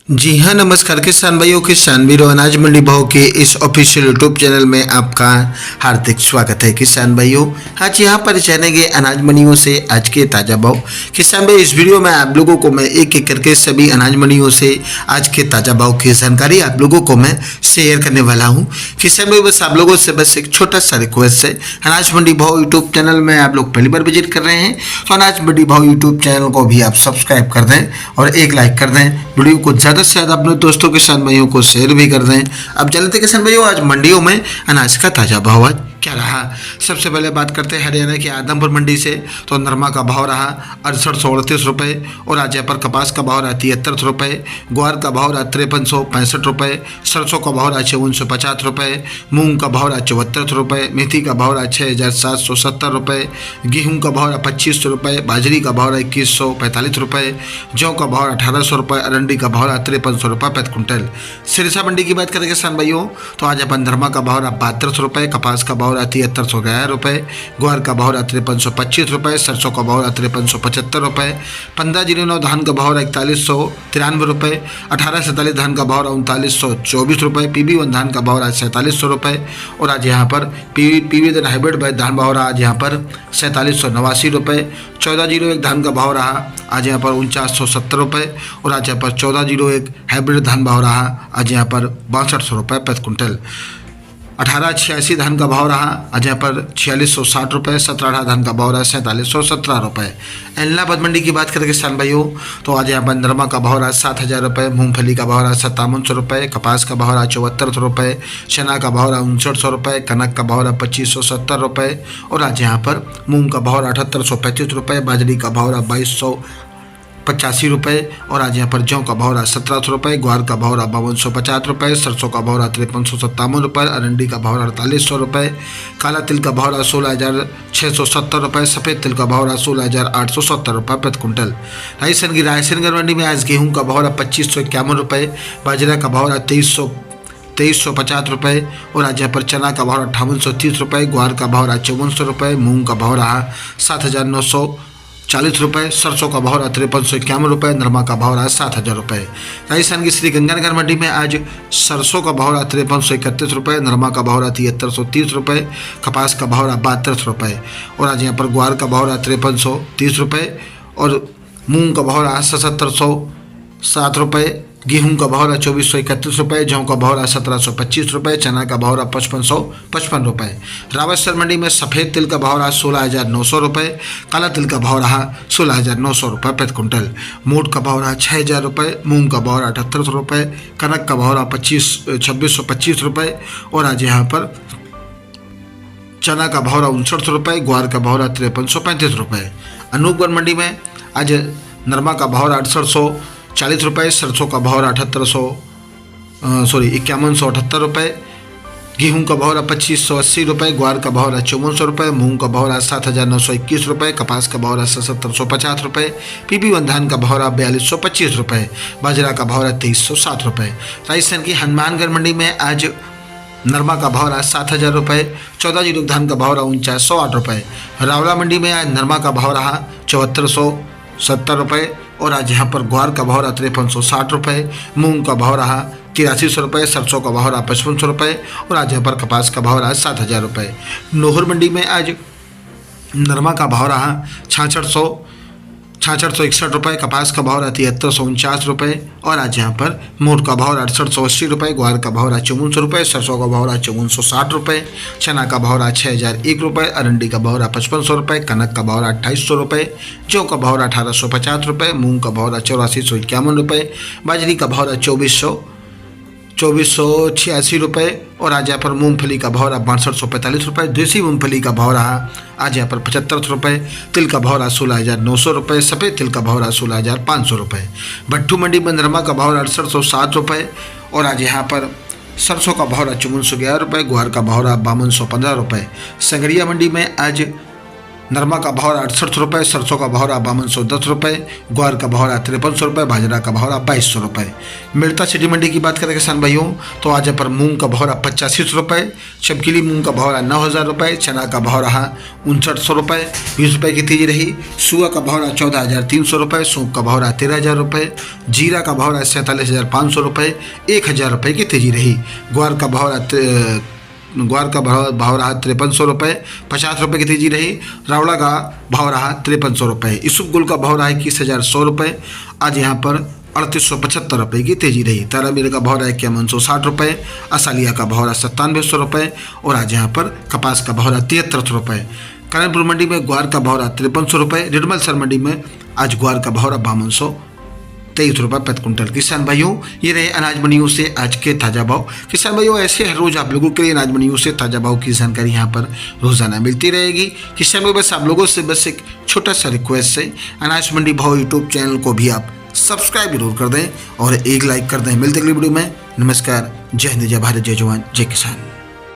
जी हाँ, नमस्कार किसान भाइयों, किसान वीरों, अनाज मंडी भाव के इस ऑफिशियल यूट्यूब चैनल में आपका हार्दिक स्वागत है। किसान भाइयों, आज यहाँ पर जानेंगे अनाज मंडियों से आज के ताज़ा भाव। किसान भाई, इस वीडियो में आप लोगों को मैं एक एक करके सभी अनाज मंडियों से आज के ताज़ा भाव की जानकारी आप लोगों को मैं शेयर करने वाला हूँ। किसान भाई, बस आप लोगों से बस एक छोटा सा रिक्वेस्ट है, अनाज मंडी भाव यूट्यूब चैनल में आप लोग पहली बार विजिट कर रहे हैं तो अनाज मंडी भाव यूट्यूब चैनल को भी आप सब्सक्राइब कर दें और एक लाइक कर दें। वीडियो को ज़्यादा से ज़्यादा अपने दोस्तों किसान भाइयों को शेयर भी कर दें। अब चलते किसान भाइयों, आज मंडियों में अनाज का ताज़ा भाव आज क्या रहा। सबसे पहले बात करते हैं हरियाणा की आदमपुर मंडी से। तो नरमा का भाव रहा 6838 रुपये और आज यहाँ पर कपास का भाव रहा 73 रुपये, ग्वार का भाव रहा 5365 रुपये, सरसों का भाव रहा 5450 रुपये, मूंग का भाव रहा 74 रुपये, मेथी का भाव रहा 6770 रुपये, गेहूँ का भाव रहा 2500 रुपये, बाजरी का भाव रहा 2145 रुपये, जौ का भाव रहा 1800 रुपये, अरंडी का भाव रहा 5300 रुपये प्रति क्विंटल। सिरसा मंडी की बात करें किसान भाइयों, तो आज अपन नरमा का भाव रहा 72 रुपये, कपास का भाव रहा 7311 रुपये, ग्वार का भाव रहा 5325 रुपये, सरसों का भाव रहा 5375 रुपये, 1509 धान का भाव रहा 4193 रुपये, 1847 धान का भाव रहा 3924 रुपये, PB1 धान का भाव रहा 4700 रुपये और आज यहाँ पर PB1 हाइब्रिड धान भाव रहा आज यहाँ पर 4789 रुपये, 1401 धान का भाव रहा आज यहाँ पर 4970 रुपये और आज यहाँ पर 1401 हाइब्रिड धान भाव रहा आज यहाँ पर 6200 रुपये प्रति क्विंटल। 1886 धान का भाव रहा आज यहाँ पर 4660 रुपये, 17 धान का भाव रहा 4717 रुपये। एलनाबाद मंडी की बात करें किसान भाइयों, तो आज यहाँ पर नरमा का भाव रहा 7000 रुपये, मूंगफली का भाव रहा 5700 रुपये, कपास का भाव रहा 7400 रुपये, चना का भाव रहा 5900 रुपये, कनक का भाव रहा 2570 रुपये और आज यहाँ पर मूंग का भाव रहा 7835 रुपये, बाजरी का भाव रहा 2285 रुपये और आज यहाँ पर जौ का भाव रहा 1700 रुपये, ग्वार का भाव रहा 5250 रुपये, सरसों का भाव रहा 5357 रुपये, अरंडी का भाव रहा 4800 रुपये, काला तिल का भाव रहा 16670 रुपये, सफ़ेद तिल का भाव रहा 16870 रुपये प्रति क्विंटल। रायसेन की रायसेनगढ़ मंडी में आज गेहूँ का भाव रहा 2551 रुपये, बाजरा का भाव रहा 2350 रुपये और आज यहाँ पर चना का भाव रहा 5830 रुपये, ग्वार का भाव रहा 5400 रुपये, मूँग का भाव रहा 7940 रुपये, सरसों का भाव रहा 5351 रुपये, नरमा का भाव रहा 7000 रुपये। राजस्थान की श्रीगंगानगर मंडी में आज सरसों का भाव रहा 5331 रुपये, नरमा का भाव रहा 7330 रुपये, कपास का भाव रहा 72 रुपये और आज यहाँ पर ग्वार का भाव रहा 5330 रुपये और मूंग का भाव रहा 7707 रुपये, गेहूं का भाव रहा 2431 रुपये, जौ का भाव रहा 1725 रुपये, चना का भाव रहा 5555 रुपये। रावतसर मंडी में सफ़ेद तिल का भाव रहा 16900 रुपये, काला तिल का भाव रहा 16900 रुपये प्रति क्विंटल, मोट का भाव रहा 6000 रुपये, मूंग का भाव रहा 7800 रुपये, कनक का भाव रहा 2625 रुपये और आज यहाँ पर चना का भाव रहा 59 रुपये, ग्वार का भाव रहा 5335 रुपये। अनूपगढ़ मंडी में आज नरमा का भाव रहा 6840 रुपये, सरसों का भाव रहा 5178 रुपये, गेहूं का भाव रहा 2580 रुपये, ग्वार का भाव रहा 5400 रुपये, मूंग का भाव रहा 7921 रुपये, कपास का भाव रहा 7750 रुपये, PB1 धान का भाव रहा 4225 रुपये, बाजरा का भाव रहा 2307 रुपये। राजस्थान की हनुमानगढ़ मंडी में आज नरमा का भाव रहा 7000 रुपये, 14 धान का भाव रहा 4908 रुपये। रावला मंडी में आज नरमा का भाव रहा 7470 रुपये और आज यहाँ पर ग्वार का भाव रहा 5360 रुपये, मूंग का भाव रहा 8300 रुपये, सरसों का भाव रहा 5500 रुपये और आज यहाँ पर कपास का भाव रहा 7000 रुपये। नोहर मंडी में आज नरमा का भाव रहा 6661 रुपये, कपास का भाव रहा 7349 रुपये और आज यहाँ पर मोट का भाव रहा 6880 रुपये, ग्वार का भाव रहा 5400 रुपये, सरसों का भाव रहा 5460 रुपये, चना का भाव रहा 6001 रुपये, अरंडी का भाव रहा 5500 रुपये, कनक का भाव रहा 2800 रुपये, जौ का भाव रहा 1850 रुपये, मूंग का भाव रहा 8451 रुपये, बाजरी का भाव रहा 2486 रुपये और आज यहाँ पर मूंगफली का भाव रहा 6245 रुपये, देसी मूंगफली का भाव रहा आज यहाँ पर 75 रुपये, तिल का भाव रहा 16900 रुपये, सफ़ेद तिल का भाव रहा 16500 रुपये। भट्टू मंडी में नरमा का भाव रहा 6807 रुपये और आज यहाँ पर सरसों का भाव रहा 5411 रुपये, ग्वार का भाव रहा 5215 रुपये। संगरिया मंडी में आज नरमा का भाव 68 रुपये, सरसों का भाव 5210 रुपये, ग्वार का भाव 5300 रुपये, बाजरा का भाव 2200 रुपये। मिलता सिटी मंडी की बात करें किसान भाइयों तो आज यहाँ पर मूंग का भाव 85 रुपये, चमकीली मूंग का भाव 9000 रुपये, चना का भाव रहा 5900 रुपये, 20 रुपये की तेजी रही। सुआ का भाव 14300 रुपये, सौंफ का भाव 13000 रुपये, जीरा का भाव 47500 रुपये, 1000 रुपये की तेजी रही। ग्वार का भाव रहा 5300 रुपये, 50 रुपये की तेजी रही। रावड़ा का भाव रहा 5300 रुपये। इसुपगुल का भाव रहा 21100 रुपये, आज यहाँ पर 3875 रुपये की तेजी रही। तारामीर का भाव रहा 5160 रुपये, असालिया का भाव रहा 9700 रुपये और आज यहाँ पर कपास का भाव रहा 7300 रुपये। करणपुर मंडी में ग्वार का भाव रहा 5300 रुपये, रिडमलसर मंडी में आज ग्वार का भाव रहा 5223 रुपये प्रति कुंटल। किसान भाइयों ये रहे अनाज मंडियों से आज के ताज़ा भाव। किसान भाइयों ऐसे हर रोज आप लोगों के लिए अनाज मंडियों से ताज़ा भाव की जानकारी यहाँ पर रोजाना मिलती रहेगी। किसान भाइयों बस आप लोगों से बस एक छोटा सा रिक्वेस्ट है, अनाज मंडी भाव यूट्यूब चैनल को भी आप सब्सक्राइब जरूर कर दें और एक लाइक कर दें। मिलते अगली वीडियो में। नमस्कार, जय हिंद, जय भारत, जय जवान, जय किसान।